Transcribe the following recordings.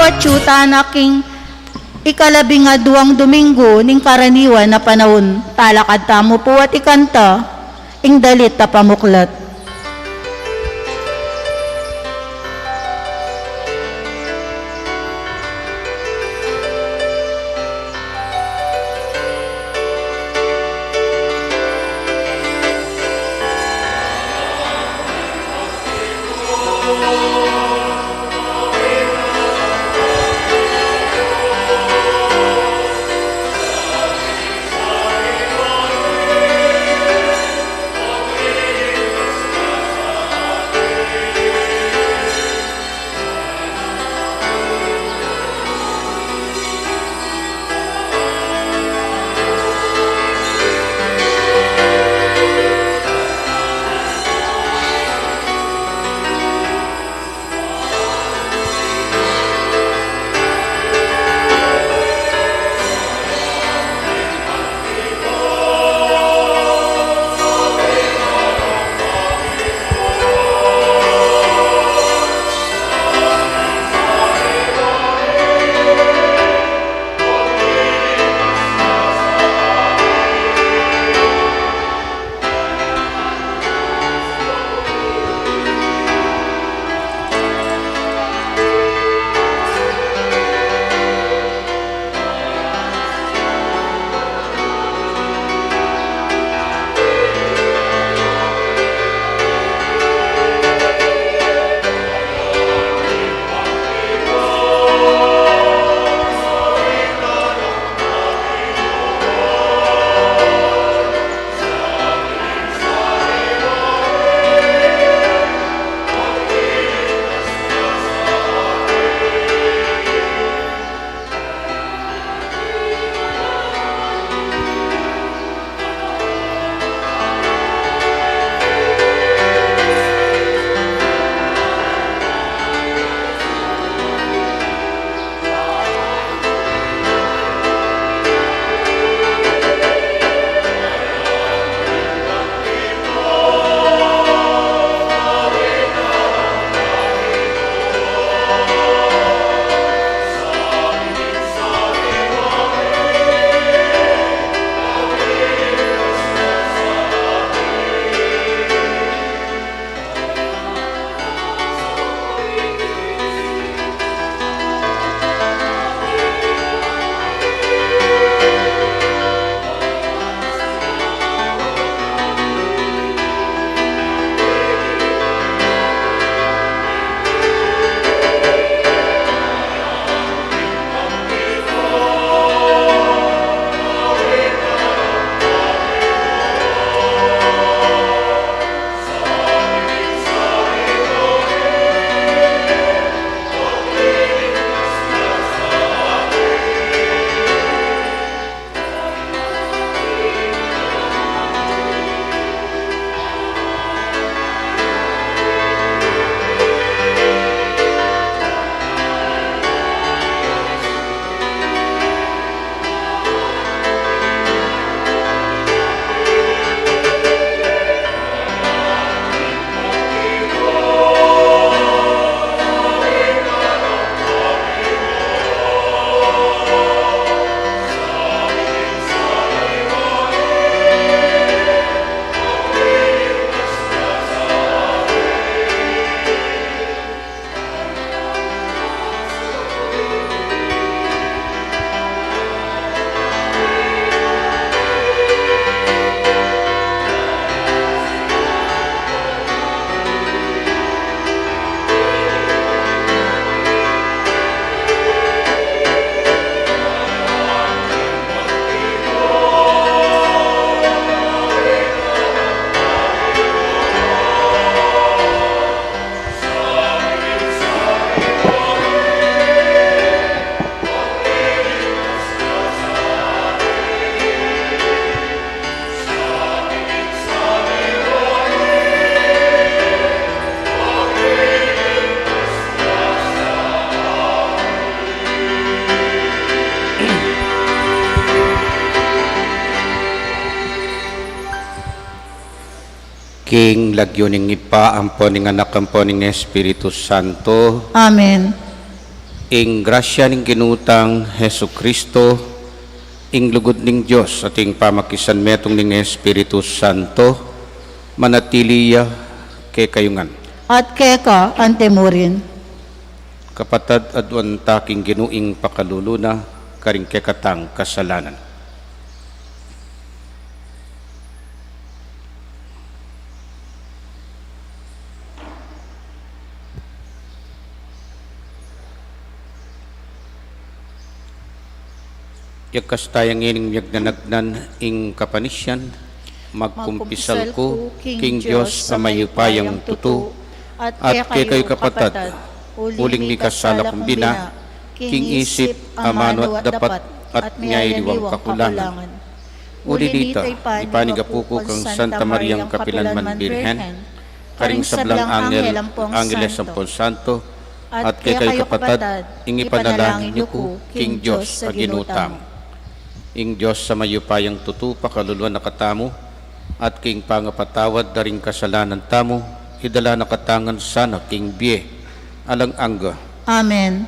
at yuta naking ikalabing nga duwang Domingo ning karaniwan na panahon. Talakad tamo po at ikanta, ing dalit ta pamuklat. King lagyo ning ipa ampo ning anak ampo ning Espiritu Santo. Amen. ing grasya ning kinutang Hesu Kristo, ing lugod ning Dios at ing pamakisan metong ning Espiritu Santo, manatiliya kay kayungan. At keka antemurin. Kapatad adwan taking ginuing pakaluluna, karing kekatang kasalanan. Yakas tayang ining miyagdanagnan ing kapanisyan, magkumpisal ko, King Diyos sa mayupayang tutu, at kay kayo kapatad, uling mi kasala kumbina, King isip, amano at dapat, at ngayay diwang kakulangan. Uli dita, ipanigapuko kang Santa Mariang Kapilanman Birhen, karing sablang Angeles Sampol Santo, at kay kayo kapatad, ing ipanalangin niyo ko, King Diyos sa ginutang. Ing Diyos sa mayupayang tutu, pakaluluan nakatamo, at king pangapatawad daring kasalanan tamo, idala nakatangan sana king biye, alang angga. Amen.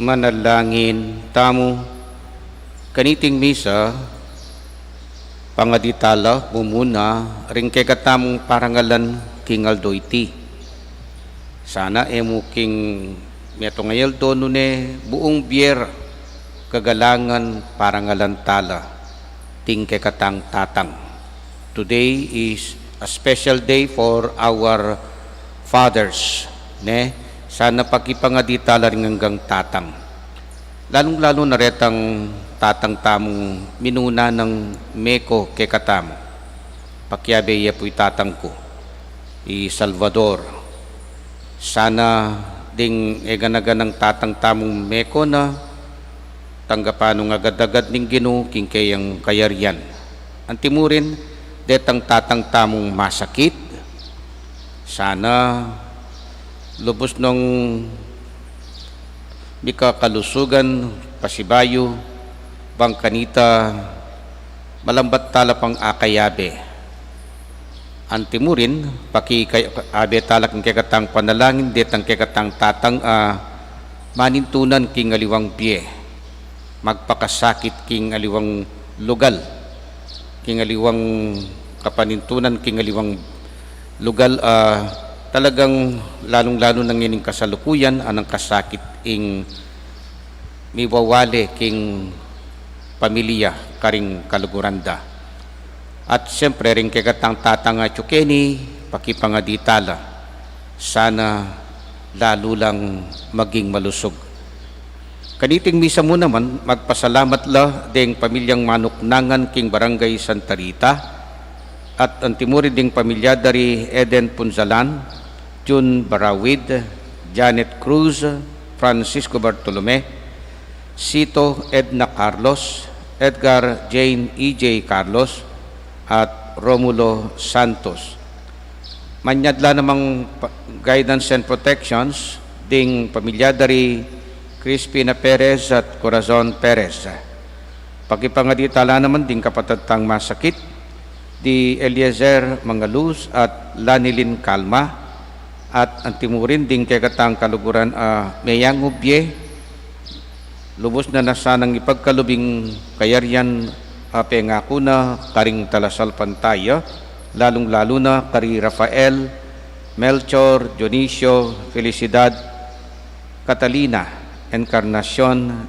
Manalangin tamo, kaniting misa, pangaditala mumuna, ring kay katamong parangalan king Aldoyti. Sana emo king metongayal dono ne buong biyer kagalangan parangalan tala, ting kay katang tatang. Today is a special day for our fathers, ne? Sana pakipangaditala rin hanggang tatang. Lalong-lalo na retang tatang tamong minuna ng meko kay katamo. Pakyabeya po'y tatang ko, Salvador. Sana ding eganaganang tatang tamong meko na tanggapanong agad-agad ning Ginoo king kayang kayaryan. Antimurin, detang tatang tamong masakit. Sana lubos nung bika kalusugan, pasibayo, bangkanita, malambat tala pang akayabe. Antimurin, abe talak ng kekatang panalangin, detang kekatang tatang manintunan king aliwang biye, magpakasakit king aliwang lugal, king aliwang kapanintunan king aliwang lugal, talagang lalong-lalo nang ining kasalukuyan anang kasakit ing miwawale king pamilya karing kaluguranda. At siyempre rin kekatang tatang Chukeni, pakipangaditala, sana lalo lang maging malusog. Kaniting misa mo naman, magpasalamat la ding pamilyang manuknangan king Barangay Santa Rita at antimuri ding pamilya dari Eden Punzalan, June Barawid, Janet Cruz, Francisco Bartolome, Sito Edna Carlos, Edgar Jane E.J. Carlos, at Romulo Santos. Manyadla namang guidance and protections ding pamilya dari Crispina Perez at Corazon Perez. Pakipangaditala naman ding kapatatang masakit di Eliezer Mangaluz at Lanilin Calma, at antimurin ding kekatang kaluguran Meyang Ubye, lubos na nasanang ipagkalubing kayaryan pengako na karing talasal pantaya, lalong-lalo na kari Rafael, Melchor, Dionisio, Felicidad, Catalina, Encarnacion,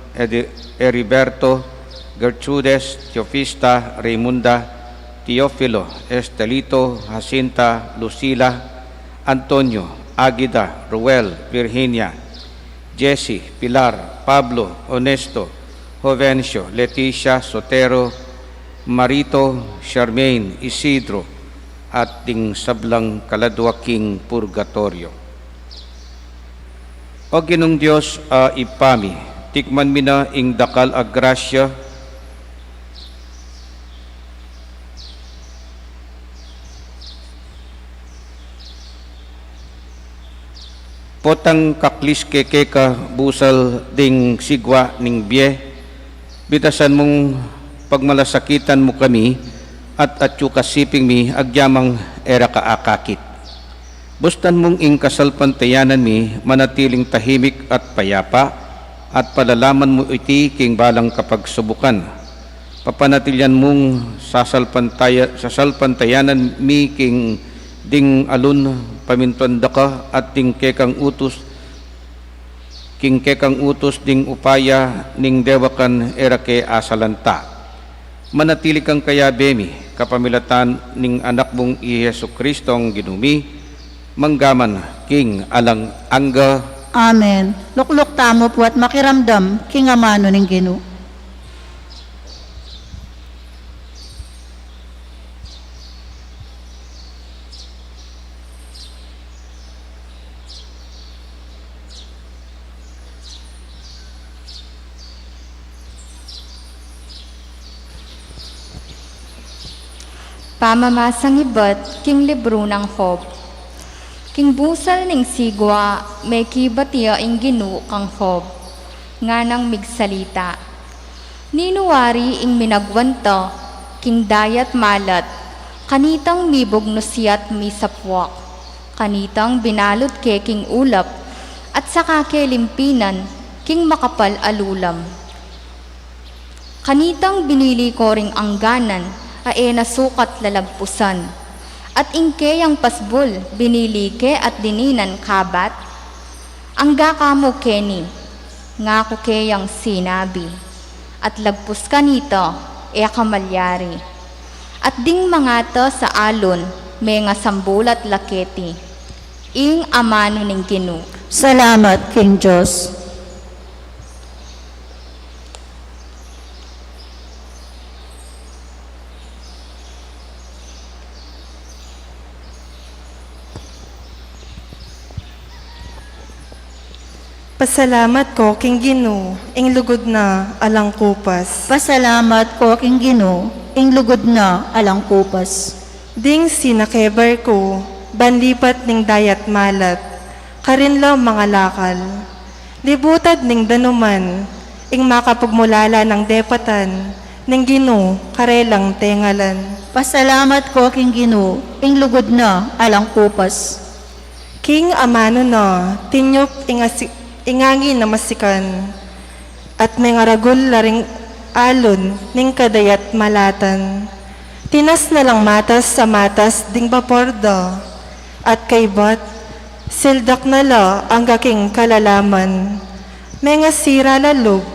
Heriberto, Gertrudes, Teofista, Raymunda, Teofilo, Estelito, Jacinta, Lucila, Antonio, Águida, Ruel, Virginia, Jesse, Pilar, Pablo, Honesto, Jovencio, Leticia, Sotero, Marito, Charmaine, Isidro, at ting sablang kaladwaking purgatorio. O Ginong Diyos, ipami, tikman mi na ing dakal a grasya, potang kaklis keke ka busal ding sigwa ning biye, bitasan mong pagmalasakitan mo kami at atyo kasiping mi agyamang era kaakakit. Bustan mong ing kasalpantayanan mi manatiling tahimik at payapa, at palalaman mo iti king balang kapagsubukan. Papanatilyan mong sasalpantayanan mi king ding alun pamintuanda ka, at king kekang utos ding upaya ning dewakan era ke asalanta. Manatili kang kaya bemi kapamilatan ning anak mong Yesu Kristong ginumi, manggaman king alang angga. Amen. Lukluk tamo po at makiramdam king amano ning Ginoo. Pamamasang ibat king libro ng Hob. King busal ning sigwa, may kibatiya ing Ginoo kang Hob, nga nang migsalita. Ninuwari ing minagwanta, king dayat malat, kanitang mibog no siyat misapwak, kanitang binalot ke king ulap, at saka ke limpinan, king makapal alulam. Kanitang binili ko ring angganan, ae nasukat lalagpusan. At ingke yang pasbol, binili ke at dininan kabat. Angga kamo keni, nga ko ke yang sinabi. At lagpus kanito, e kamalyari. At ding mangata sa alon, may nga sambulat laketi. Ing amano ning Ginoo. Salamat, King Diyos. Pasalamat ko, King Ginoo, ing lugod na alang kupas. Pasalamat ko, King Ginoo, ing lugod na alang kupas. Ding sinakebar ko, banlipat ning dayat malat, karinlaw mga lakal. Libutad ning danuman, ing makapagmulala ng depatan, ning Ginoo, karelang tengalan. Pasalamat ko, King Ginoo, ing lugod na alang kupas. King amano na, tinyop ingangin na masikan, at may ngaragol laring alon ning kadayat malatan. Tinas na lang matas sa matas ding baporda, at kaybat sildak na la ang gaking kalalaman. May nga sira lalog,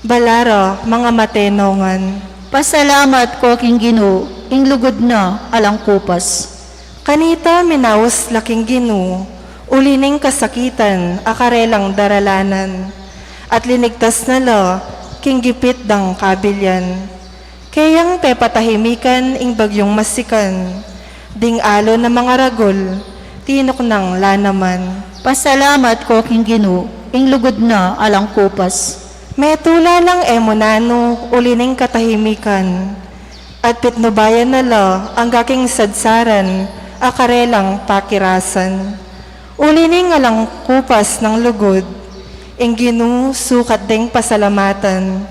balara mga matenongan. Pasalamat ko, King Ginoo, ing lugod na alang kupas. Kanita minawas laking Ginoo, ulining kasakitan, akarelang daralanan, at linigtas na la, king gipit dang kabilyan. Kayang te patahimikan ing bagyong masikan, ding alo na mga ragol, tinok ng lanaman. Pasalamat ko, King Ginoo, ing lugod na alang kupas. Metula lang emonano ulining katahimikan. At pitnubayan nala ang gaking sadsaran, akarelang pakirasan. Ulining alang kupas ng lugod, ing sukat ding pasalamatan.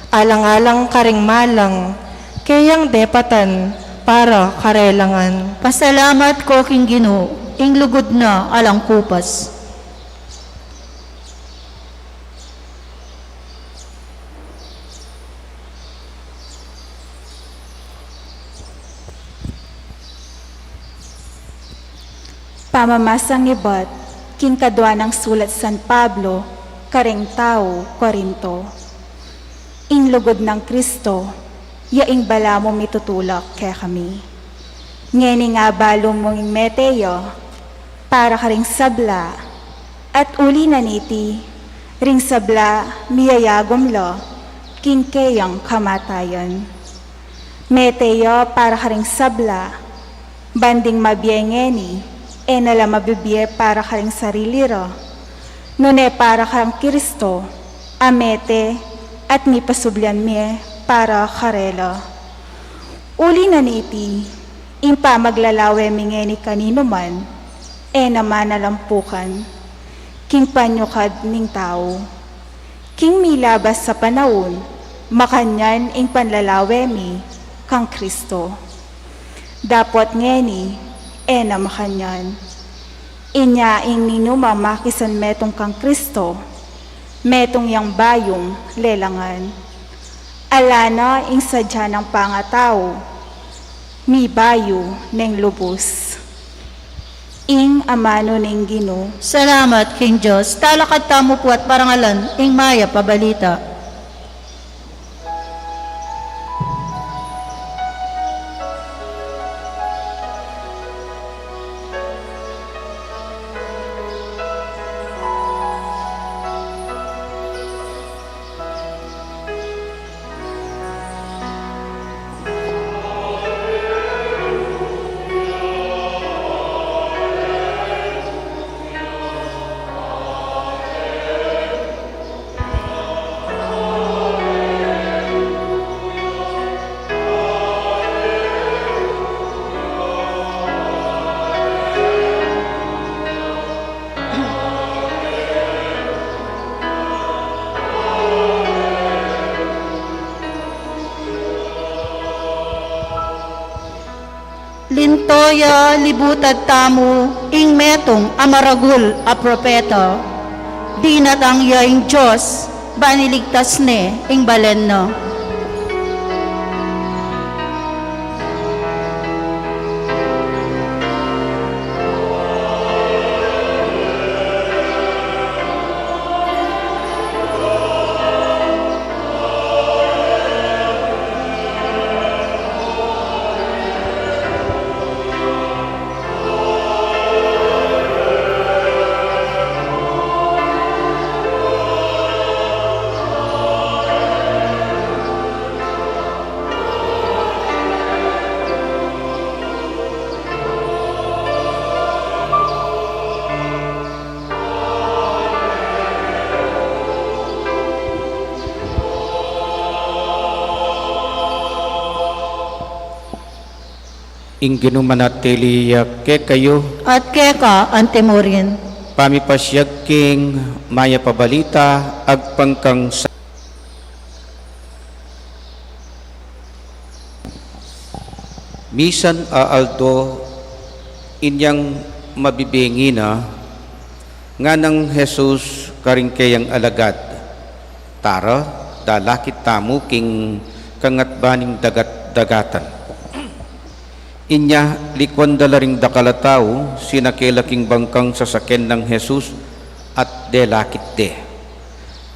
Alang-alang karing malang, kayang depatan para karelangan. Pasalamat ko king Ginoo, ing lugod na alang kupas. Pamamasang ibat, king kadwa ng sulat San Pablo, kareng tao, Korinto. Ing lugod ng Kristo, yaing bala mo mitutulak kaya kami. Ngeni nga balo mong meteyo, para karing sabla, at uli na niti, ring sabla miyayagom lo, king kayang kamatayon. Meteyo para karing sabla, banding mabiyengeni, nala mabibiye para karing sarili ro. Nune para kang Kristo, amete, at mi pasublyan mi para karelo. Uli na niti, impa maglalawe mingeni kanino man, naman nalampukan, king panyukad ning tao. King milabas sa panahon, makanyan ing panlalawe mi, kang Kristo. Dapot ngeni, na makanyan. Inya ing ninuma makisan metong kang Kristo, metong yang bayong lelangan. Alana ing sadya ng pangatao, mi bayo neng lubos. Ing amano ning Ginoo. Salamat king Diyos, talakad tamo po at parangalan, ing maya pabalita. Lintoya libutad tamo, ing metong amaragul a propeta. Dinatang yaing Diyos, baniligtas ne, ing balen no. Ing ginumanatili ke kayo, At keka antemorin. pamipasyag king maya pabalita, agpangkang sa Misan aaldo inyang mabibingi na nga ng Jesus karingkayang alagad. Tara, dalakit tamo king kangatbaning dagat-dagatan. Inya likwan dalaring dakalataw sinakelaking bangkang sasakyan ng Jesus at delakit de.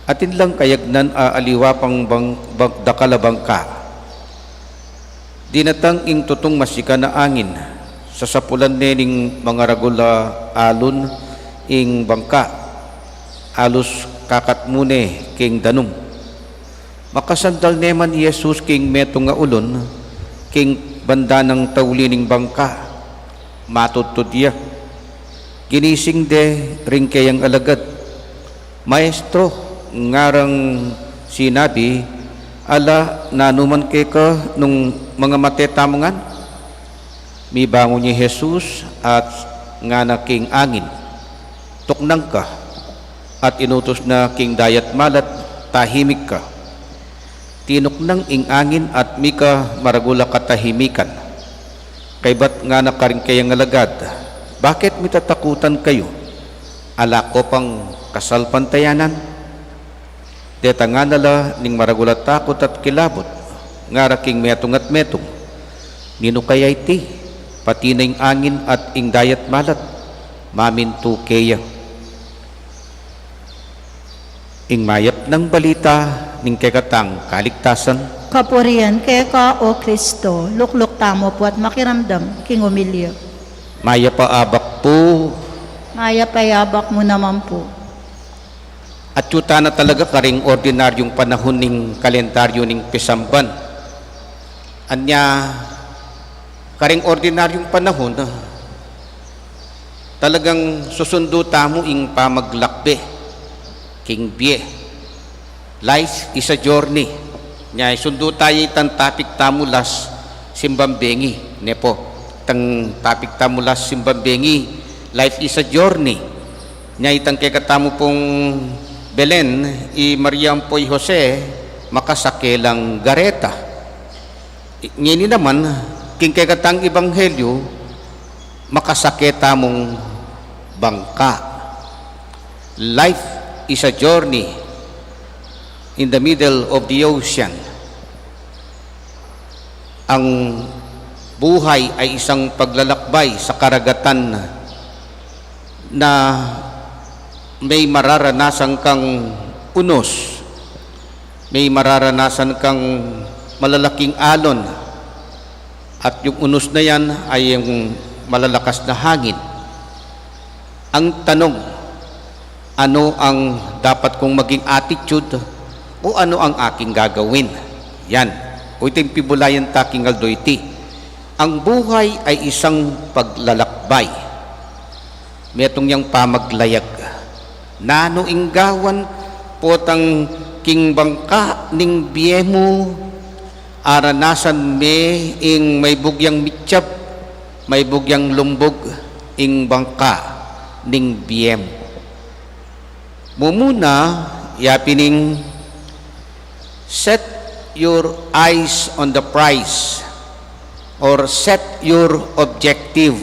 Atin lang kayagnan aaliwa pang dakalabangka. Dinatang ing tutong masika na angin sa sapulan nening mga ragula alon ing bangka alos kakatmune king danum. Makasandal neman Jesus king metong nga ulon king banda ng taulining bangka matutudya. Ginising de ring kayang alagad, Maestro, ngarang sinabi, ala nanuman kay ka nung mga matetamangan. Mibangon ni Jesus at nga na king angin. Tuknang ka at inutos na king dayat malat, tahimik ka. Tinuknang ing angin at mika maragula katahimikan. Kay ba't nga na karing kayang alagad? Bakit mitatakutan kayo? Ala ko pang kasalpantayanan? Deta nga nala ning maragula takot at kilabot, nga raking metong at metong. Nino kaya iti, pati na ing angin at ing dayat malat, mamintu kaya. Ing mayap ng balita ning kekatang kaligtasan, Kapurian kay ka, O Kristo, lukluk tamo po at makiramdam, king umilyo. maya paabak po, Maya payabak mo naman po. at yuta na talaga karing ordinaryong panahon ning kalendaryo ning Pisamban. Anya, karing ordinaryong panahon, talagang susundo tamo ing pamaglakbe, king bie. Life is a journey. Nya, sundo tayo itang topic tamulas simbambengi. Nepo, itang topic tamulas simbambengi. Life is a journey. Nya, itang kekatamo pong Belen, i Maria Ampoy Jose, makasakelang gareta. Ngini naman, king kekatang ebanghelyo, makasaketa mong bangka. Life is a journey in the middle of the ocean. Ang buhay ay isang paglalakbay sa karagatan na may mararanasan kang unos, may mararanasan kang malalaking alon, at yung unos na yan ay yung malalakas na hangin. Ang tanong, ano ang dapat kong maging attitude o ano ang aking gagawin? Yan. O iting pibulayan taking aldoyti. Ang buhay ay isang paglalakbay. Metong yang pamaglayag. Nano inggawan potang king bangka ning biyemo, aranasan me ing may bugyang mitsyap, may bugyang lumbog ing bangka ning biyem. Mumuna, yapining set your eyes on the prize or set your objective.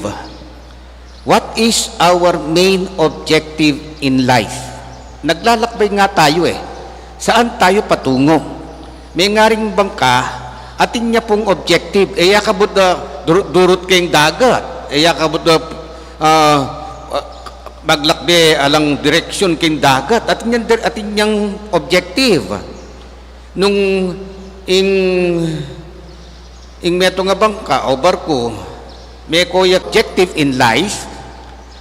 What is our main objective in life? Naglalakbay nga tayo Saan tayo patungo? May ngaring bangka, atin niya pong objective. Eya kabut na durot kayong dagat. Eya kabut na maglakbe alang direksyon kayong dagat. Atin niyang objective. Nung ing meto nga bangka o barko, may objective in life,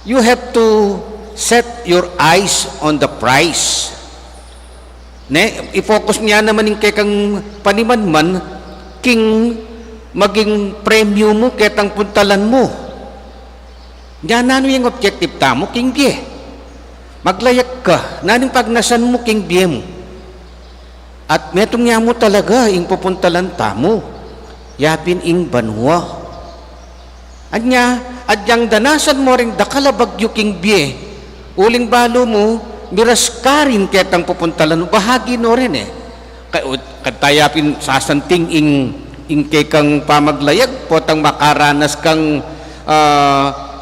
you have to set your eyes on the prize. I-focus niya naman yung kekang panimanman, king maging premium mo, ketang puntalan mo. Yan ano yung objective tamo, king bie. Maglayak ka, naning pagnasan mo, king bie mo. At metong niya mo talaga, ing pupuntalan tamo. Yapin ing banwa. Anya, adyang danasan mo rin dakalabagyo king bie, uling balo mo, miras ka rin ketang pupuntalan, bahagi no rin Katayapin sasanting ing kekang pamaglayag, potang makaranas kang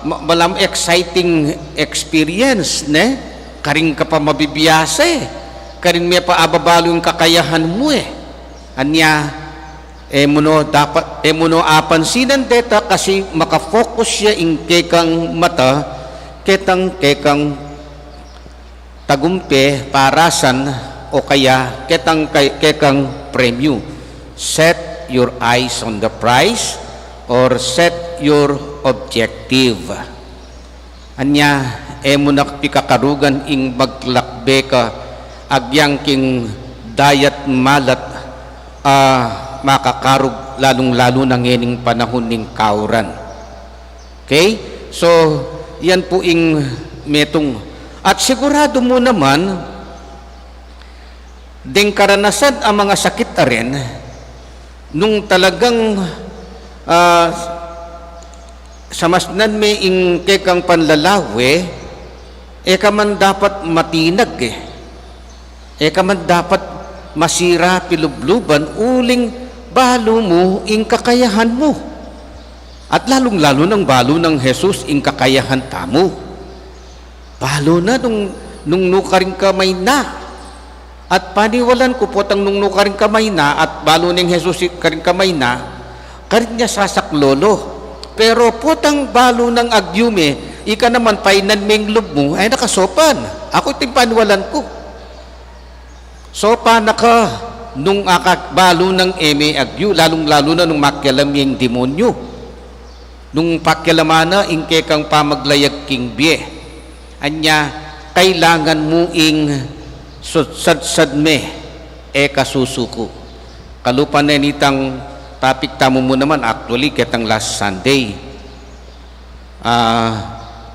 malam exciting experience, karing ka pa mabibiyasa karing may paababalo yung kakayahan mo Anya, muno apansinan deta kasi makafocus siya ing kekang mata, kekang tagumpe, parasan, o kaya kekang premyo. Set your eyes on the prize or set your objective. Anya, muna pikakarugan ing maglakbe ka, agyang king dayat malat, makakarug lalong-lalo ng ngening panahon ning kauran. Okay? So, yan po ing metong. At sigurado mo naman, Ding karanasan ang mga sakit aren, nung talagang samasnan may ing kekang panlalawe, ka man dapat matinag ka man dapat masira pilubluban uling balo mo ing kakayahan mo. At lalong-lalo ng balo ng Jesus ing kakayahan tamo. Balo na nung nukaring kamay na. At paniwalan ko po tang nung nukaring kamay na at balo ng Jesus karing kamay na, karing niya sasaklolo. Pero po tang balo ng agyume, ika naman painan ming lub mo, ay nakasopan. Ako iting paniwalan ko. Sopa na ka nung akakbalo ng eme agyu, lalong-lalo na nung makialam yung demonyo. Nung pakialamana, ingke kang pamaglayag king bie. Anya, kailangan mo ing sad me, kasusuko. Kalupan na nitang topic tamo mo naman, actually, ketang last Sunday.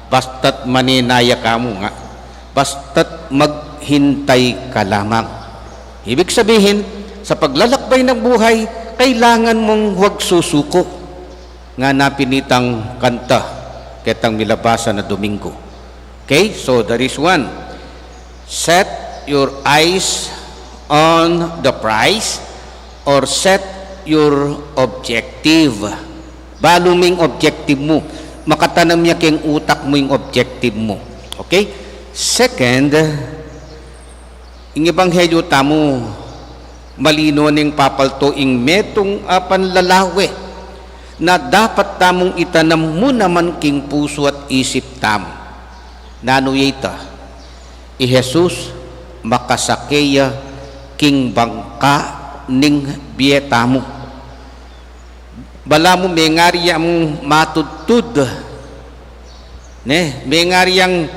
Basta't maninaya ka mo nga. Basta't maghintay ka lamang. Ibig sabihin, sa paglalakbay ng buhay, kailangan mong huwag susuko. Nga napinitang kanta, ketang milabasa na Domingo. Okay, so there is one. Set your eyes on the prize or set your objective. Baluming objective mo. Makatanam niya keng utak mo yung objective mo. Okay? Second, ing ebanghelyo tamo malino ning papalto ing metong panlalawe na dapat tamong itanam mo naman king puso at isip tamo. Nanuyita, Jesus makasakeya king bangka ning bieta mo. Bala mo mengarya mong matudtud. Mengaryang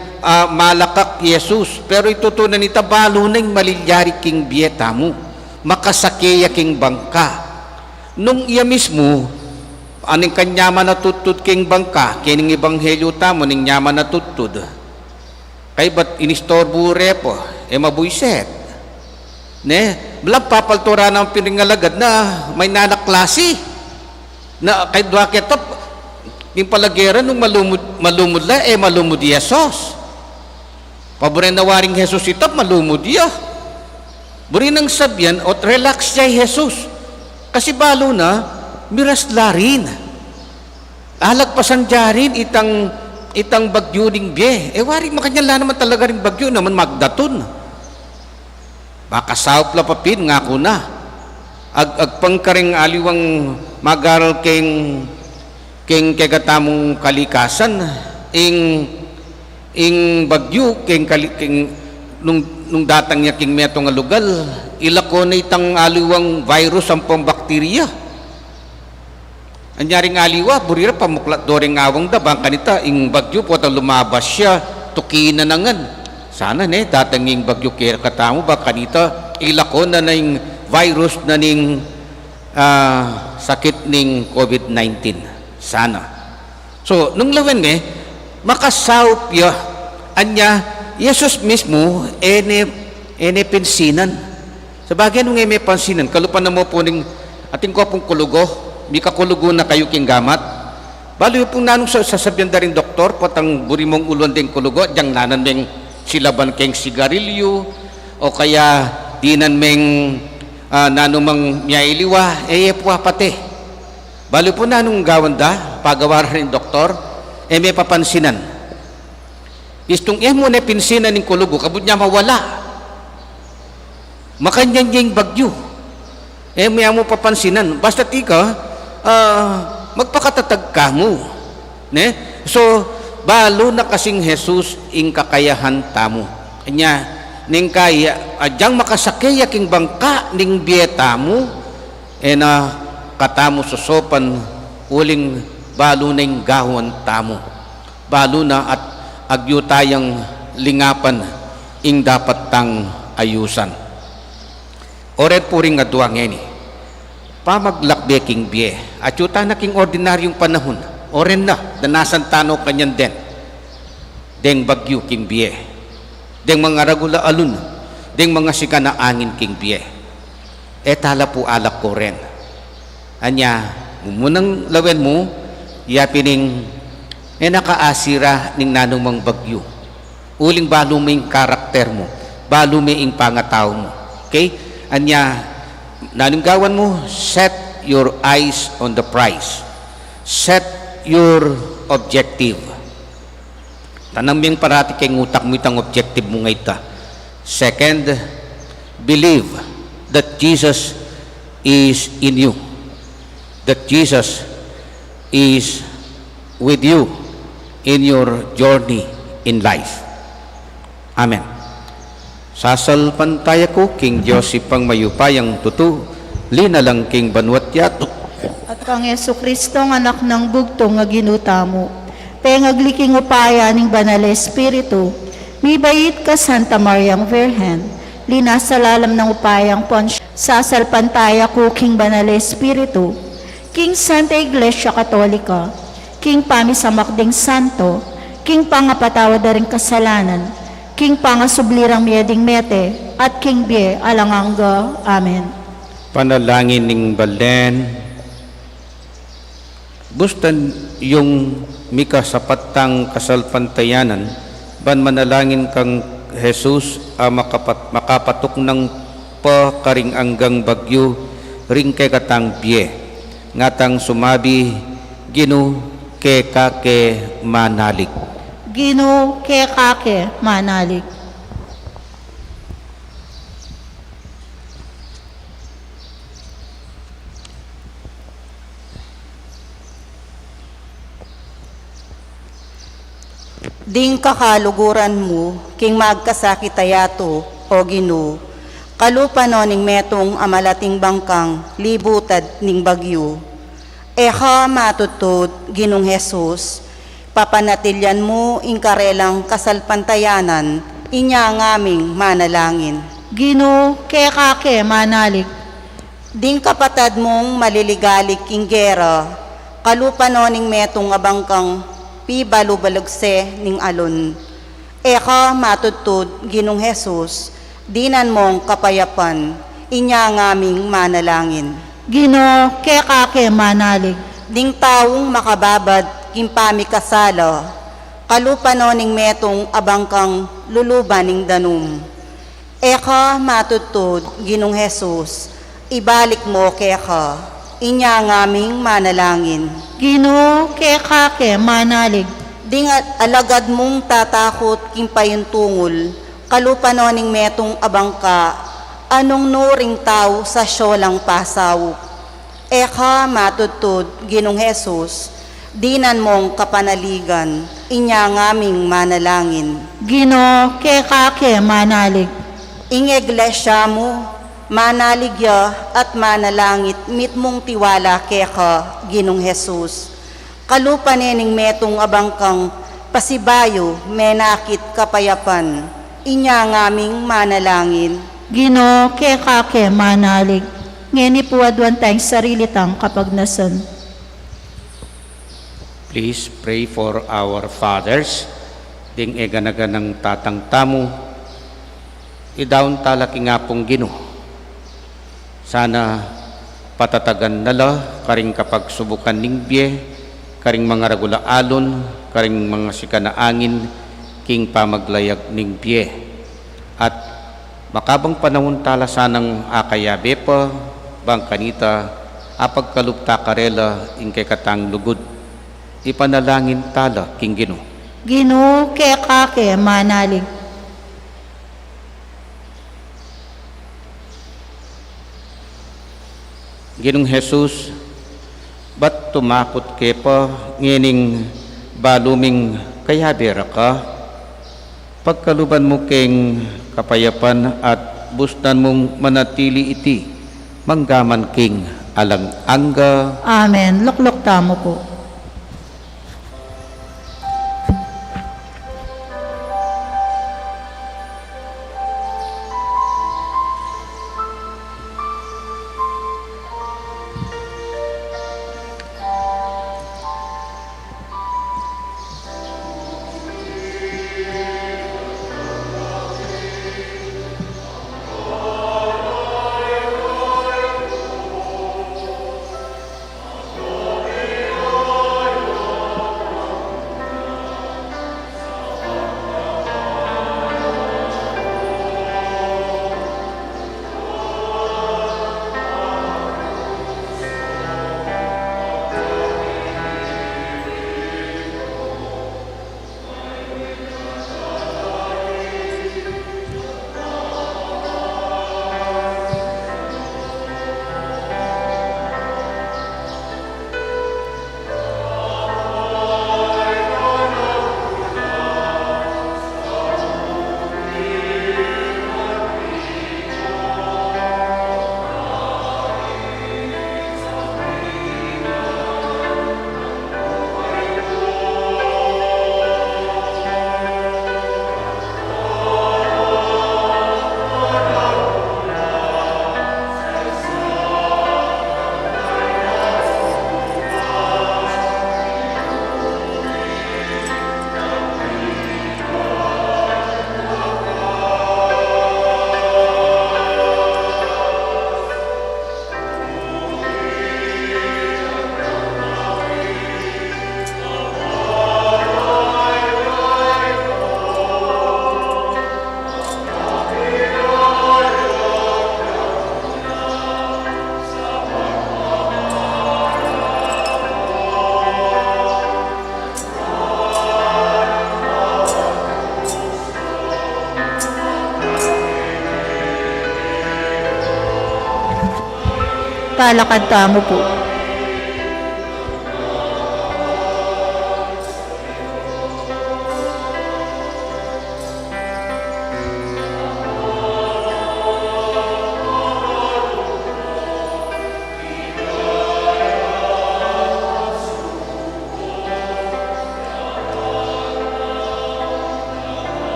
malakak Jesus, pero itutunan nita balo nang malilyari king bieta mo, makasakeya king bangka. Nung iya mismo, aning kanyaman na tuttud king bangka, kining ebanghelyo tamo ning nyaman na tuttud. Kay ba't inistorbo repo, mabuiset. Blang papaltura ng piningalagad na may nanaklasi. Na kay dwaketap, yung palagera nung malumud la, malumud Yesos. Paborin na waring Jesus itap, malumod iya. Buri nang sabyan, ot relax siya Jesus. Kasi balo na, miras la rin. Alagpasan dya rin itang bagyo ning bie. Waring makanyala naman talaga rin bagyo naman magdaton. Makasawap la papin, nga ko na. Agpangkaring aliwang magaral king kegatamong kalikasan, ing bagyo king nung datang niya king metong alugal ilako na itang aliwang virus ang pambakterya. Anyaring aliwa burira pamuklat doring awang dabang kanita ing bagyo po tang lumabas siya tukina nangan sana datang ing bagyo kaya katamo ba kanita ilako na ing virus na ning sakit ning COVID-19 sana. So nung lawen makasawp ya anya Jesus mismo ene pensinan sa bagay nung may pansinan kalupan na mo po ning ating ko pong kulugo mi kakulugo na kayo king gamat balo pong nanong sasabyan da rin doktor patang burimong ulon ding kulugo diyang nanan meng silaban keng sigarilyo o kaya dinan meng nanumang miyailiwa puwa pate balo po nanong gawanda pagawar rin doktor may papansinan. Istong mo na pinsinan ng kulugo, kabut niya mawala. Makanyan yung bagyo. May mo papansinan. Basta tika, magpakatatag ka mo. So, balo na kasing Jesus ing kakayahan tamo. Kanya, ning kaya, adyang makasakaya king bangka ning bieta mo, na katamo susopan uling balo na yung gahon tamo. Balo na at agyo tayang lingapan ing dapat tang ayusan. Oret po rin nga duwang ini. Pamaglakbe king biye. At yuta na king ordinaryong panahon. Oren na, danasan tano kanyan den. Deng bagyo king biye. Deng mga ragula alun. ding mga sikanaangin king biye. Tala po alak ko rin. Anya, munang lawen mo, yapining nakaasira ning nanumang bagyo. Uling balo mo yung karakter mo, balo mo yung pangatao mo. Okay? Anya, nanunggawan mo, set your eyes on the prize. Set your objective. Tanang biyang parati kay ngutak mo itang objective mo ngay ta. Second, believe that Jesus is in you. That Jesus is with you in your journey in life. Amen. Sasal pantaya ko, King Joseph pang mayupayang tutu, linalang King Banwat yato. At kang Yesu Kristo ang anak ng bugtong nga ginuta mo. Pengagli upaya ning banal na Espiritu, mibait ka Santa Mariang Virgen, linas sa lalam ng upayang ponsya, sasalpantaya ko King banal na Espiritu, King Santa Iglesia Katolika, King Pamisamakding Santo, King Pangapatawad na rin kasalanan, King Pangasublirang Mieding Mete, at King Bie Alanganga. Amen. Panalangin ning Balen, bustan yung mika sapatang kasalpantayanan, ban manalangin kang Jesus makapatok ng pakaring anggang bagyo, ring kay katang biye, ngatang sumabi, ginu ke kake manalig. Gino ke kake manalig. Ding kakaluguran mo, king magkasakitayato, o Ginoo, kalupano ning metong amalating bangkang, libutad ning bagyo. Eha matutod, Ginong Jesus, papanatilyan mo ing karelang kasalpantayanan, inya ngaming manalangin. Gino ke kake manalig. Ding kapatad mong maliligalik king gera, kalupano ning metong abangkang, pibalubalugse ning alon. Eka matutod, Ginong Jesus, dinan mong kapayapan, inya ngaming manalangin. Gino ke kake manalig. Ding taong makababad, kimpami kasala, kalupano ning metong abangkang luluban ning danum. Eka matutod, Ginong Jesus, ibalik mo keka, inya ngaming manalangin. Gino ke kake manalig. Ding alagad mong tatakot kimpayuntungol, kalupano ning metong abangka, anong nuring tao sa syolang pasaw. Eka matutod, Ginong Jesus, dinan mong kapanaligan, inya ngaming manalangin. Gino ke kake manalig. Ing iglesia mo, manaligya at manalangit mit mong tiwala keka, Ginong Jesus. Kalupanening metong abangkang pasibayo, menakit kapayapan, inya ngaming manalangin. Gino ke kake manalig. Ngeni puwadwan tayong sarili tang kapagnasan. Please pray for our fathers, ding eganaganang tatang tamo, idaon talaki nga pong Ginoo. Sana patatagan nala, karing kapag subukan ning biye, karing mga ragula alon, karing mga sikanaangin, king pamaglayag ning biye. At makabang panahon tala sanang akayabe pa, bang kanita, apagkalupta karela, ing kay katang lugod. Ipanalangin tala, king Ginoo. Gino ke kake manalig. Ginong Jesus, ba't tumakot ke pa ngining baluming kayabera ka? Pagkaluban mo keng kapayapan at bustan mong manatili iti, manggaman king alang angga. Amen. Luklok tamo po. Palakad tamo po.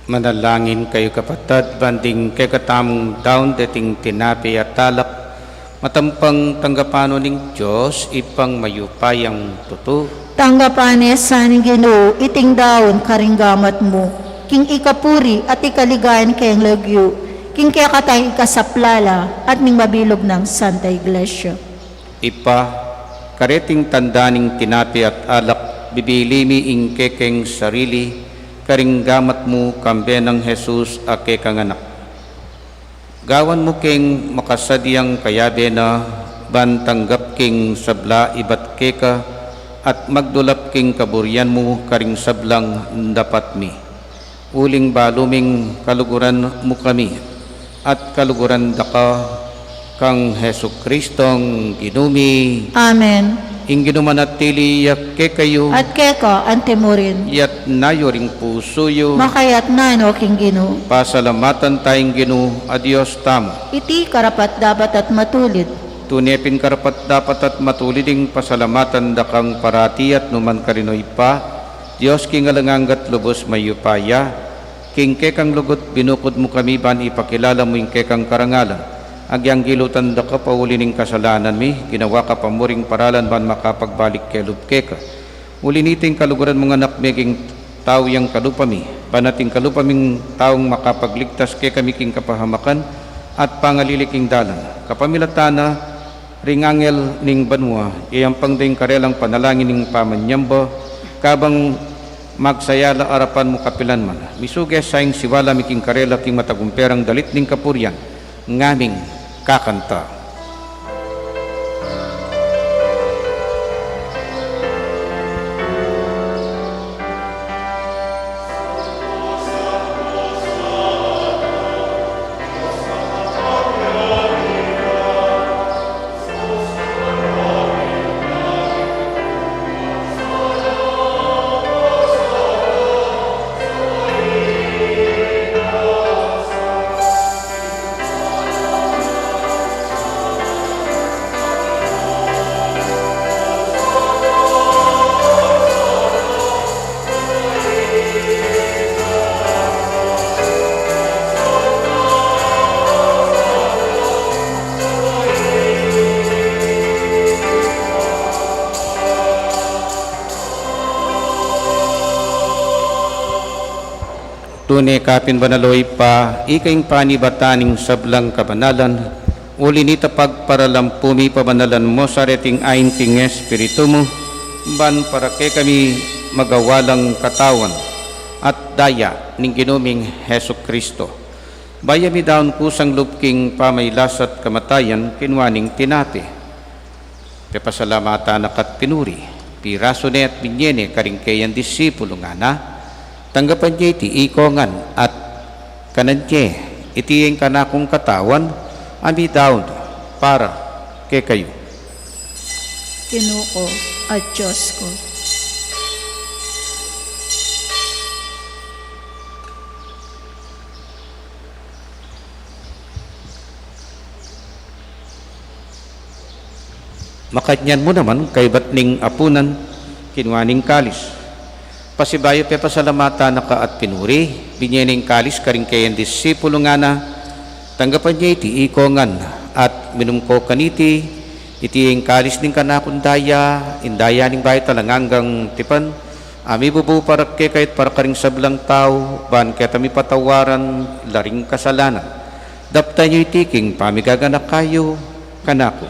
Manalangin kayo kapatid, banding kay katamong daon dating tinapi at talak, matampang tanggapano ning Diyos, ipang mayupayang tuto. Tanggapan sa ning Ginoo, iting daon karinggamat mo. King ikapuri at ikaligayan kayang lagyo. King kaya katay ikasaplala at ning mabilog ng Santa Iglesia. Ipa, kareting tandaning tinapi at alak, bibilimi ing kekeng sarili, karinggamat mo kambe ng Jesus ake kanganak. Gawan mo king makasadyang kayabe na bantanggap king sabla ibat keka at magdulap king kaburyan mo karing sablang dapat mi. Uling baluming kaluguran mo kami at kaluguran daka kang Hesu Kristong ginumi. Amen. Ingginuman at tili yak kayo At keka antemurin. yat nayoring pusuyo. Makayat na no king Ginoo. Pasalamatan tayong Ginoo, adios tamo. Iti karapat dapat at matulid. Tunepin karapat dapat at matuliding pasalamatan dakang parati at numan karinoy pa. Diyos king alanganggat lubos mayupaya. King kekang lugot binukod mo kami ban ipakilala mo yung kekang karangalan. Agyang gilutan da ka paulining kasalanan mi, ginawa ka pamuring paralan ban makapagbalik kay lubke ka. Uliniting kaluguran mga anak meging tao yang kalupami, banating kalupaming taong makapagligtas kay kami king kapahamakan at pangaliliking dalan. Kapamilatana, ringangel ning banwa, iyampang ding karelang panalangin ning pamanyamba, kabang magsayala arapan mo kapilan man. Misuges sayang siwala miking karela king matagumperang dalit ning kapuryan, ngaming kakanta. Tunay kapin banaloy pa, ikaing panibataning sablang kabanalan, uli nita pagparalampumi pabanalan mo sa reting ain king espiritu mo, ban para kay kami magawalang katawan at daya ning ginuming Hesu Kristo. Bayami daon kusang lupking pamaylasat kamatayan kinwaning tinati. Pepasalamata nakat pinuri, piraso ne at binyene karing kayan disipulo nga na, tanggapan niya iti ikongan at kanadye iti yung kanakong katawan ami daon para kay kayo. Ginoo ko at Diyos ko. Makadyan mo naman kay batning apunan kinwaning kalis. Pasibayo pe pasalamata na ka at pinuri, binyening kalis karing kayan disipulo nga na, tanggapan niya iti ikongan at minumko kaniti, iti yung kalis ning kanakon daya, indaya ning bahay talanganggang tipan, ami bubu para ke kahit para karing sablang tao, ban kaya tami patawaran, laring kasalanan. Dapta niyo iti king pamigaganak kayo, kanako.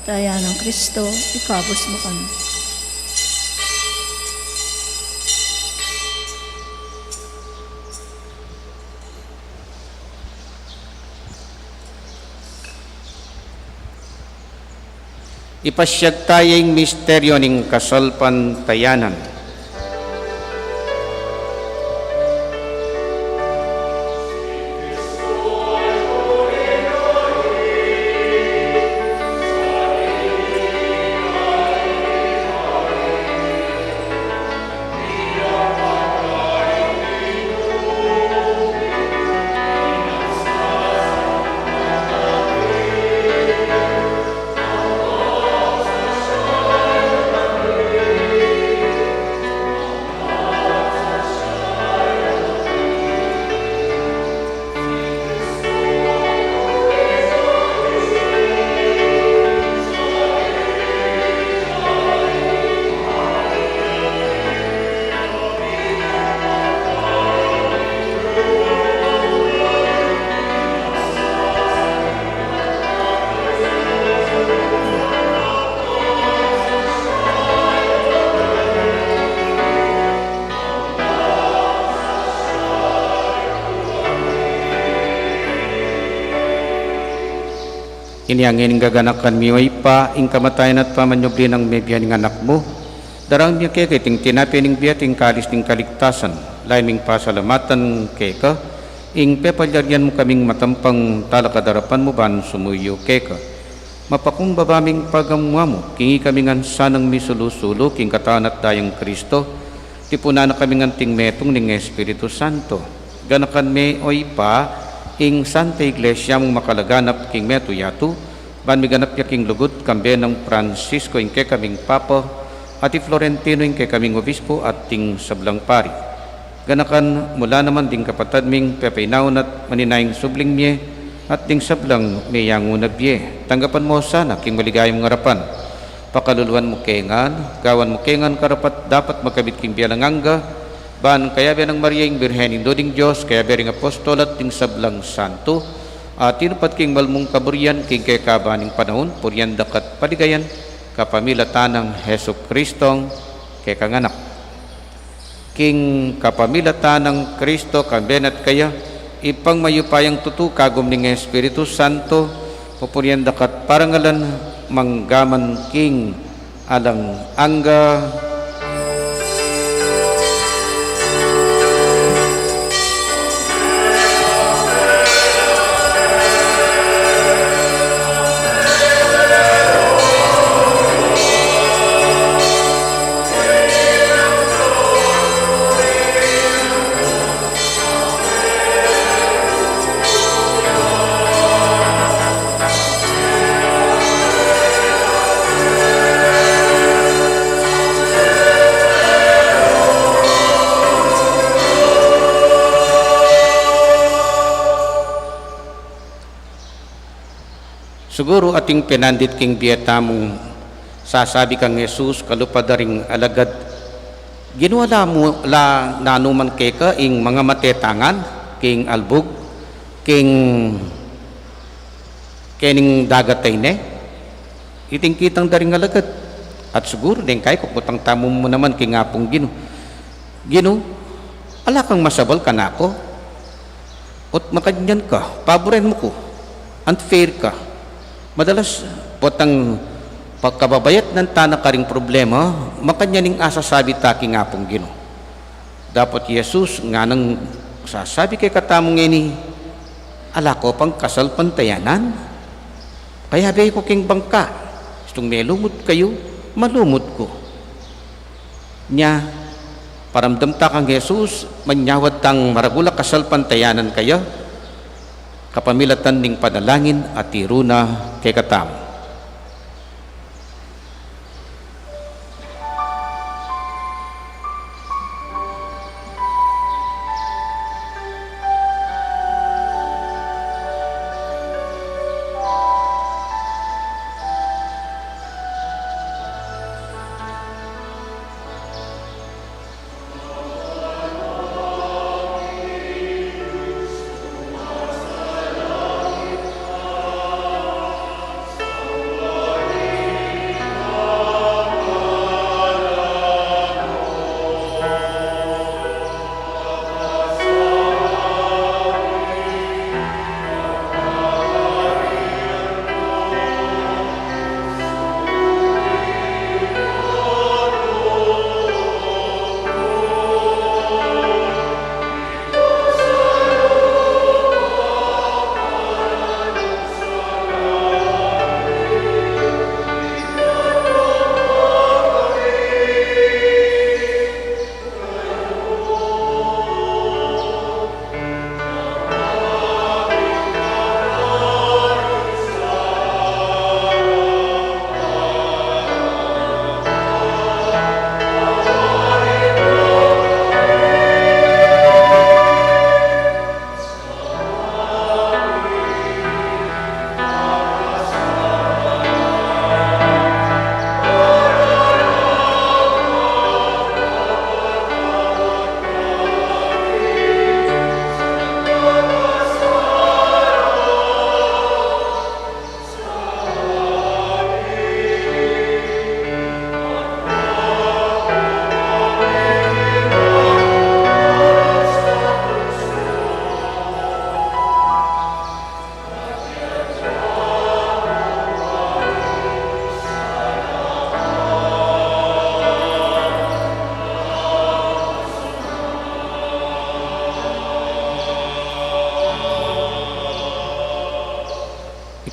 Daya ng Kristo, ikabos mo kami. Ipasyag tayong misteryo ning kasalpantayanan. Iniangin gaganakan miway pa, ing kamatayan at pamanyobli ng may biyan ng anak mo. Darang niya kaya ting tinapi ning biya ting kalis ning kaligtasan, laiming pasalamatan keka, ing pepalyaryan mo kaming matampang talakadarapan mo ban sumuyo keka. Mapakung babaming pagamuha mo, kingi kami ngan sanang misulusulo, king kataan at dayang Kristo, tipuna na kami ngan ting metong ning Espiritu Santo. Ganakan me oy pa, ing Santa Iglesia mong makalaganap king meto yatu, ban miganap ya king lugut kambe ng Francisco ing ke kaming Papa, at Florentino ing ke kaming Obispo at ting sablang pari. Ganakan mula naman ding kapatad ming pepainaon at maninayang subling miye, at ding sablang meyang unabye. Tanggapan mo sana king maligayang ngarapan. Pakaluluan mo kengan, gawan mo kengan karapat dapat magkabit king bialanganga, ban kaya ng Maria ing Birhening Doding Diyos, kaya bering apostol at ting sablang santo, at tinupat king malmong kaburian, king kay kabaning panahon, puryan dakat paligayan, kapamilatan ng Heso Kristong kay kanganak. King kapamilatan ng Kristo, kambenat kaya, ipang mayupayang tutu, kagum ning Espiritu Santo, pupuryan dakat parangalan, manggaman king alang angga, siguro ating pinandit king biyatamong sasabi kang Jesus kalupadaring alagad, ginuwala mo la nanuman keka ing mga matetangan, king albog, king kening dagatay ne, iting kitang daring alagad. At siguro din kay kukutang tamong mo naman king apong Gino, ala kang masabal ka na ako, at makanyan ka, paboren mo ko, unfair ka. Madalas, potang pagkababayat ng tanang karing problema, makanyaning asasabi taking apong Gino. Dapat Jesus nga nang sasabi kay katamong ini, ala ko pang kasalpantayanan. Kaya bay ko king bangka, itong may lumot kayo, malumot ko. Nya, paramdam ta kang Jesus, manyawad tang maragula kasalpantayanan kayo, kapamilatan ning panalangin at iruna kay katam.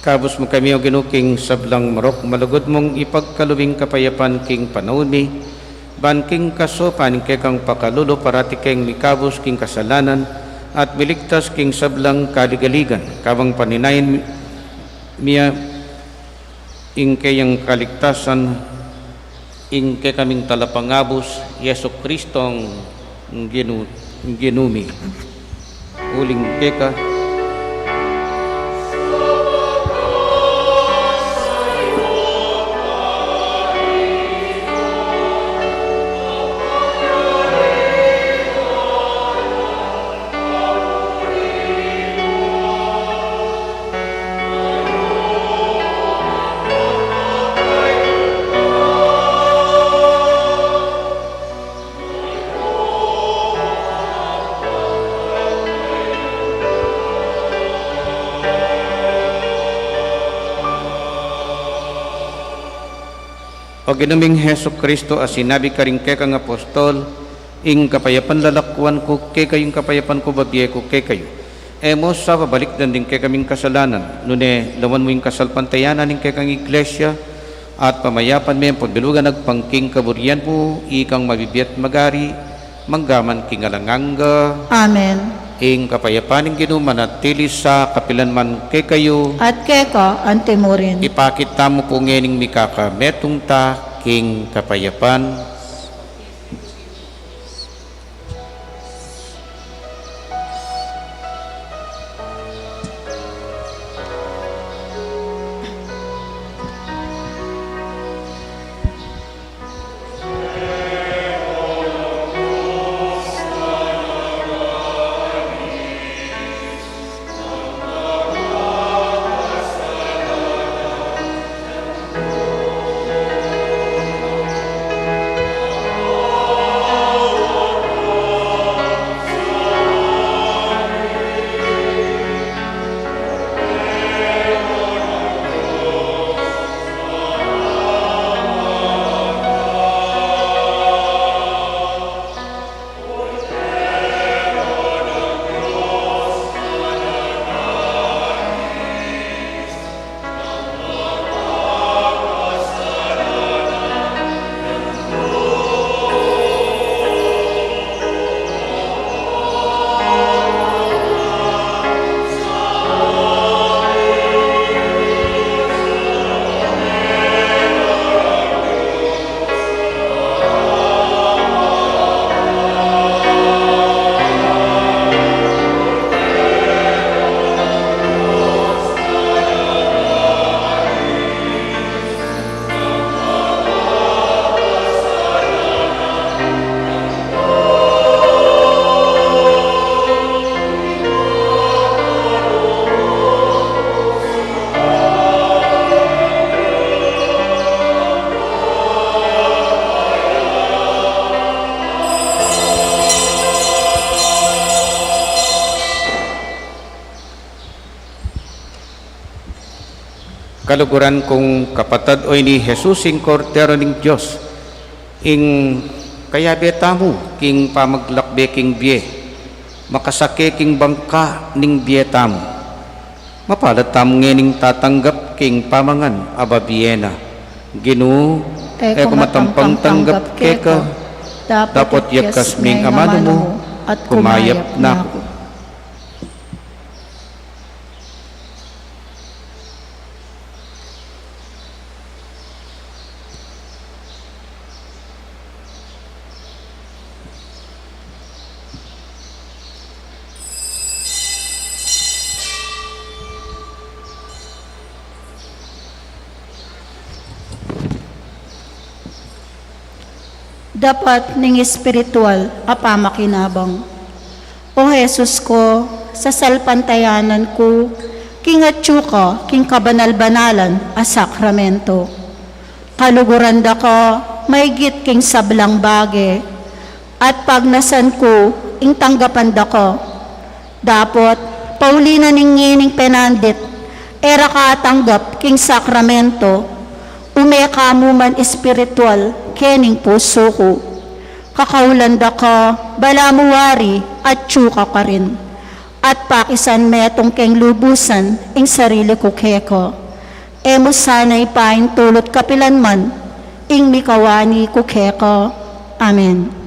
Ikabos mo kami o ginuking sablang marok, malugod mong ipagkalubing kapayapan king panawmi, ban king kasopan kang pakalulo parati king mikabos king kasalanan, at miligtas king sablang kaligaligan, kabang paninayin miya ing kayang kaligtasan, ing kay kaming talapangabos, Yesu Kristong ginumi. Uling keka, o ginuming Heso Kristo as sinabi ka rin kang apostol, ing kapayapan lalakwan ko kayong kapayapan ko babiye ko kayo. Emo sa pabalik din kaming kasalanan, nune lawan mo yung kasalpantayanan ng kang iglesia, at pamayapan mo yung pagbilugan nagpangking kaburian po, ikang mabibiyat magari, manggaman king alanganga. Amen. Ing kapayapan ng ginuman at tili sa kapilanman kayo, At keka antemurin. ipakita mo po ngening mikaka metong ta king kapayapan. Kaluguran kong kapatad oy ni Jesus ing Kordero ning Dios, ing kaya betamu king pamaglakbe king biye, makasake king bangka ning biye tamu, mapalat tamu ngening tatanggap king pamangan ababiyena, Ginoo eko matampang tanggap keka, dapat yakas ming amano mo at kumayap na ako. Dapat ning espiritual apamakinabang. O Jesus ko, sa salpantayanan ko, king atsuka, king kabanal-banalan a sakramento. Kaluguran da ko, maygit king sablang bage, at pagnasan ko, ing tanggapan da ko. Dapat, paulina ning ngining penandit, era katanggap king sakramento, umeka mo man espiritual, kening puso ko. Kakaulan da ka, bala mo wari, at tsuka ka rin. at pakisan metong keng lubusan ing sarili ko keko. Emo sana'y paing tulot kapilanman ing mikawani ko keko. Amen.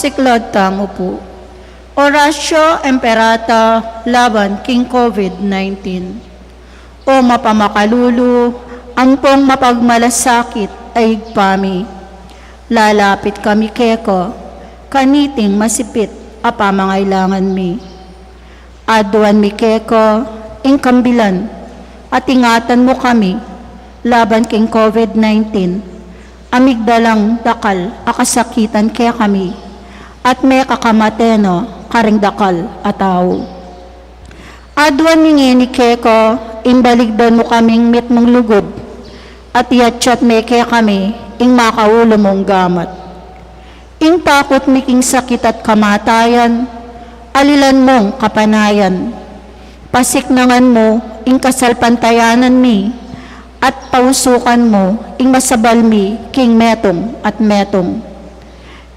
siklod tamo po. Orasyo Emperata laban King COVID-19. O mapamakalulu, ampong mapagmalasakit ay igpami. Lalapit kami keko, kaniting masipit apamangailangan mi. Aduan mi keko, ingkambilan, at ingatan mo kami, laban king COVID-19, amigdalang dakal akasakitan kaya kami, at may kakamateno karing dakal ataw. Aduan ni keko, imbaligdan mo kaming mit mong lugod, at iatsyat me kaya kami, ing makaulo mong gamat. Ing takot miking sakit at kamatayan, alilan mong kapanayan. Pasiknangan mo, ing kasalpantayanan mi, at pausukan mo, ing masabal mi, king metong at metong.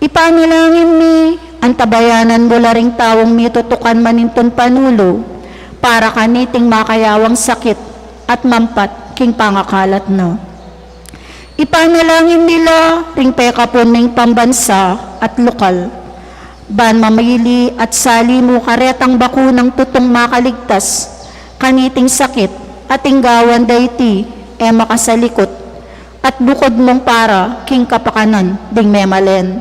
Ipanalangin mi, antabayanan mo laring tawong mi tutukan maninton panulo, para kaniting makayawang sakit at mampat king pangakalat na. Ipanalangin nila ring pekapon ng pambansa at lokal, ban mamili at sali mo karetang bakunang tutong makaligtas, kaniting sakit at inggawan dayti e makasalikot, at bukod mong para king kapakanan ding memalen.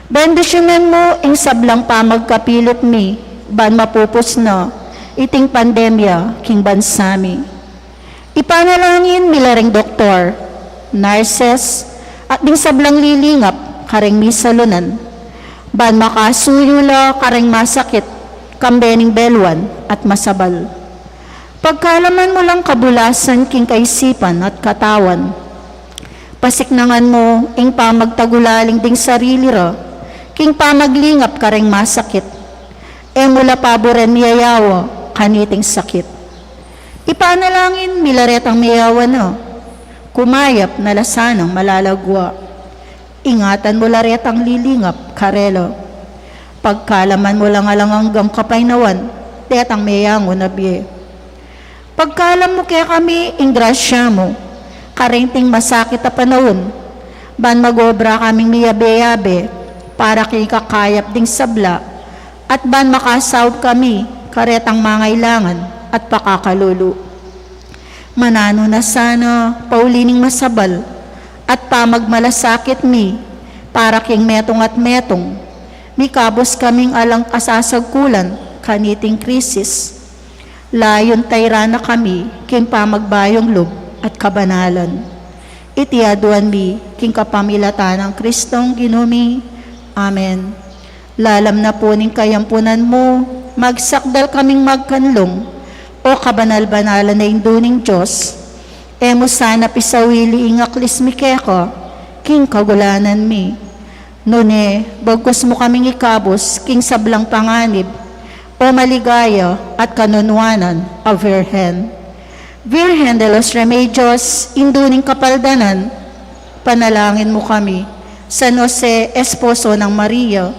Bendisyonan mo ing sablang pamagkapilot mi, ban mapupos na iting pandemya king bansami. Ipanalangin milaring doktor, nurses, at ding sablang lilingap karing misalunan, ban makasuyula karing masakit, kambening belwan at masabal. Pagkalaman mo lang kabulasan king kaisipan at katawan, pasiknangan mo ing pamagtagulaling ding sarili ra, king pamaglingap karing masakit, e mula paboren miyayawa kaniting sakit. Ipanalangin milaretang miyawa na, kumayap na lasanang malalagwa, ingatan mo laretang lilingap karelo, pagkalaman mo lang alang hanggang kapaynawan, tetang miyango na biye. Pagkalam mo kaya kami, ingrasya mo, karinting masakit na panahon, ban magobra kaming miyabe-yabe, para kay kakayap ding sabla, at ban makasawb kami, karetang mangailangan at pakakalulu. Manano na sana, paulining masabal, at pamagmalasakit mi, para king metong at metong, mikabos kaming alang kasasagkulan, kaniting krisis. Layon tayra na kami, king pamagbayong loob at kabanalan. Itiaduan mi, king kapamilatan ng Kristong ginumi. Amen. Lalam na po ning kayampunan mo, magsakdal kaming magkanlong, o kabanal-banalan na induning Diyos, emo sana pisawili ingaklis mi keko, king kagulanan mi. Nune, bagkos mo kaming ikabos, king sablang panganib, o maligaya at kanunwanan a Virhen. Virgen de los Remedios, induning kapaldanan, panalangin mo kami. San Jose, Esposo ng Maria,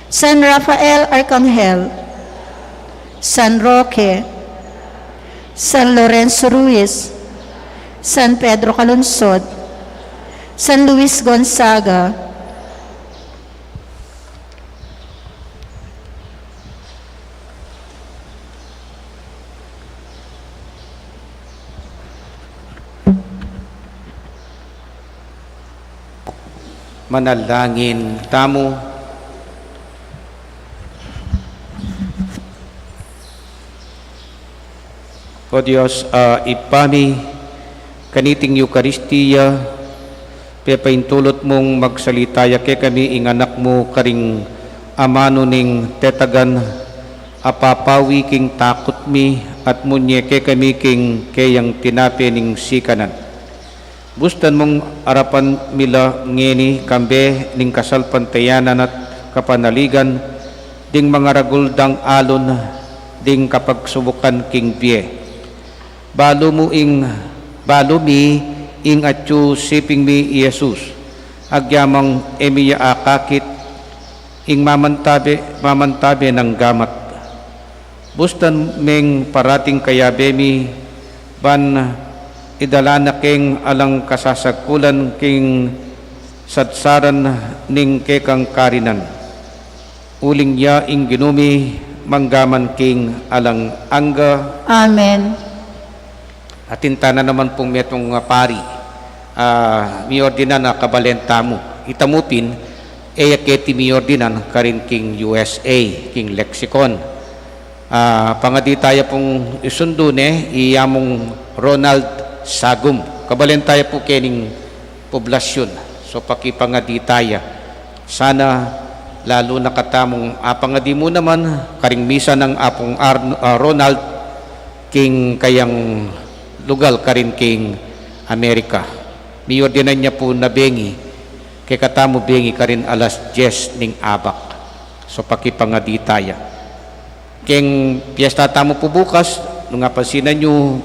San Rafael Arcangel, San Roque, San Lorenzo Ruiz, San Pedro Calungsod, San Luis Gonzaga, manalangin tamo. O Diyos, ipami kaniting Eukaristiya, pepaintulot mong magsalitaya kay kami ing anak mo karing amano ning tetagan, apapawi king takot mi at munye kay kami king kayang tinapi ning sikanan. Bustan mong arapan mila ngeni kambe ning kasalpantayanan at kapanaligan ding mga raguldang alon ding kapagsubukan king pie. Balo mi ing atyu siping mi Jesus, agyamang emiya akakit ing mamantabi ng gamat. Bustan meng parating kayabe mi ban idala na king alang kasasagkulan king sadsaran ning kekang karinan. Uling ya ing ginumi manggaman king alang angga. Amen. Atintana naman pong metong nga pari. Mi ordinan na kabalentamo. Itamupin, keti mi ordinan karin king USA, king lexicon. Pangaditaya pong isundune, iyamong Ronald Sagum. Kabalentaya po kening poblasyon. So pakipangaditaya. Sana lalo na katamong apangadi mo naman, karing misa ng apong Ronald, king kayang lugal karin king Amerika. Miyor din niya po na bengi, kay katamo bengi karin alas 10 ning abak. So pakipangaditaya. King piyesta tamo po bukas, nung apasinan nyo,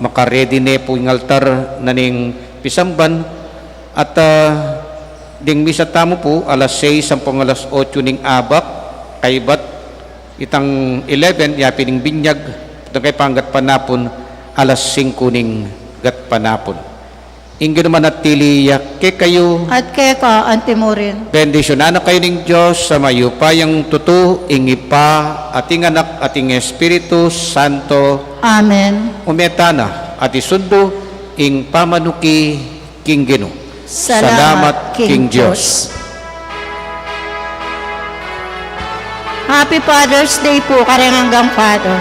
makaredy na po yung altar na ning pisamban, at ding misa tamo po, alas 6 sampung alas 8 ning abak, kaybat itang 11, yapi ning binyag, itang kay panggat panapon, alas 5 ning gat panapon. Ingin naman at tiliyak ke kayo, At kay ka, Antimorin. bendisyonan na kayo ng Diyos sa mayupayang tutu, ingi pa, ating anak, ating Espiritu Santo, Amen. umetana, at isundo, ing pamanuki, king Gino. Salamat, King Diyos. Happy Father's Day po, karenggang Father.